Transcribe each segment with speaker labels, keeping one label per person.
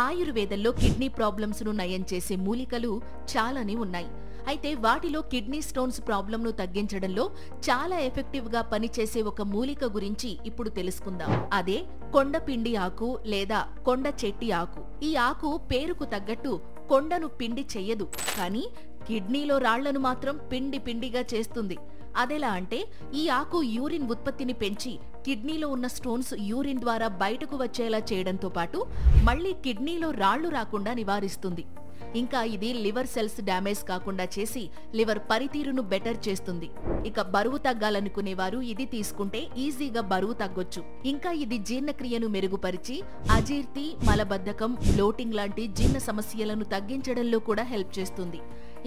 Speaker 1: ఆయుర్వేదంలో kidney problems ను నయం చేసే మూలికలు చాలానే ఉన్నాయి. అయితే వాటిలో కిడ్నీ స్టోన్స్ ప్రాబ్లంను తగ్గించడంలో చాలా ఎఫెక్టివ్ గా పనిచేసే ఒక మూలిక గురించి ఇప్పుడు తెలుసుకుందాం. అదే కొండపిండి ఆకు లేదా కొండ చెట్టి ఆకు. ఈ ఆకు పేరుకు తగ్గట్టు కొండను పిండి చెయ్యదు, కానీ కిడ్నీలో రాళ్లను మాత్రం పిండి పిండిగా చేస్తుంది. అదెలా అంటే, ఈ ఆకు యూరిన్ ఉత్పత్తిని పెంచి కిడ్నీలో ఉన్న స్టోన్స్ యూరిన్ ద్వారా బయటకు వచ్చేలా చేయడంతో పాటు మళ్లీ కిడ్నీలో రాళ్లు రాకుండా నివారిస్తుంది. ఇంకా ఇది లివర్ సెల్స్ డ్యామేజ్ కాకుండా చేసి లివర్ పనితీరును బెటర్ చేస్తుంది. ఇక బరువు తగ్గాలనుకునేవారు ఇది తీసుకుంటే ఈజీగా బరువు తగ్గొచ్చు. ఇంకా ఇది జీర్ణక్రియను మెరుగుపరిచి అజీర్తి, మలబద్ధకం, బ్లోటింగ్ లాంటి జీర్ణ సమస్యలను తగ్గించడంలో కూడా హెల్ప్ చేస్తుంది.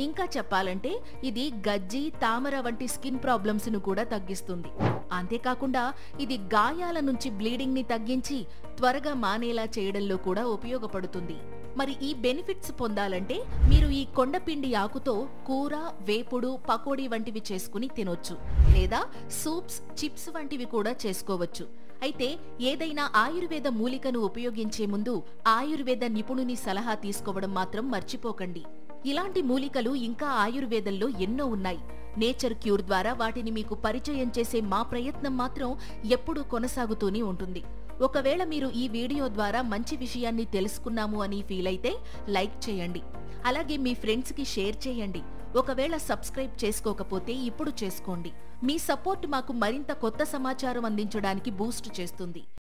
Speaker 1: ఇంకా చెప్పాలంటే ఇది గజ్జి, తామర వంటి స్కిన్ ప్రాబ్లమ్స్ ను కూడా తగ్గిస్తుంది. అంతేకాకుండా ఇది గాయాల నుంచి బ్లీడింగ్ ని తగ్గించి త్వరగా మానేలా చేయడంలో కూడా ఉపయోగపడుతుంది. మరి ఈ బెనిఫిట్స్ పొందాలంటే మీరు ఈ కొండపిండి ఆకుతో కూర, వేపుడు, పకోడీ వంటివి చేసుకుని తినొచ్చు, లేదా సూప్స్, చిప్స్ వంటివి కూడా చేసుకోవచ్చు. అయితే ఏదైనా ఆయుర్వేద మూలికను ఉపయోగించే ముందు ఆయుర్వేద నిపుణుని సలహా తీసుకోవడం మాత్రం మర్చిపోకండి. ఇలాంటి మూలికలు ఇంకా ఆయుర్వేదంలో ఎన్నో ఉన్నాయి. నేచర్ క్యూర్ ద్వారా వాటిని మీకు పరిచయం చేసే మా ప్రయత్నం మాత్రం ఎప్పుడూ కొనసాగుతూనే ఉంటుంది. ఒకవేళ మీరు ఈ వీడియో ద్వారా మంచి విషయాన్ని తెలుసుకున్నాము అని ఫీల్ అయితే లైక్ చేయండి. అలాగే మీ ఫ్రెండ్స్ కి షేర్ చేయండి. ఒకవేళ సబ్స్క్రైబ్ చేసుకోకపోతే ఇప్పుడు చేసుకోండి. మీ సపోర్ట్ మాకు మరింత కొత్త సమాచారం అందించడానికి బూస్ట్ చేస్తుంది.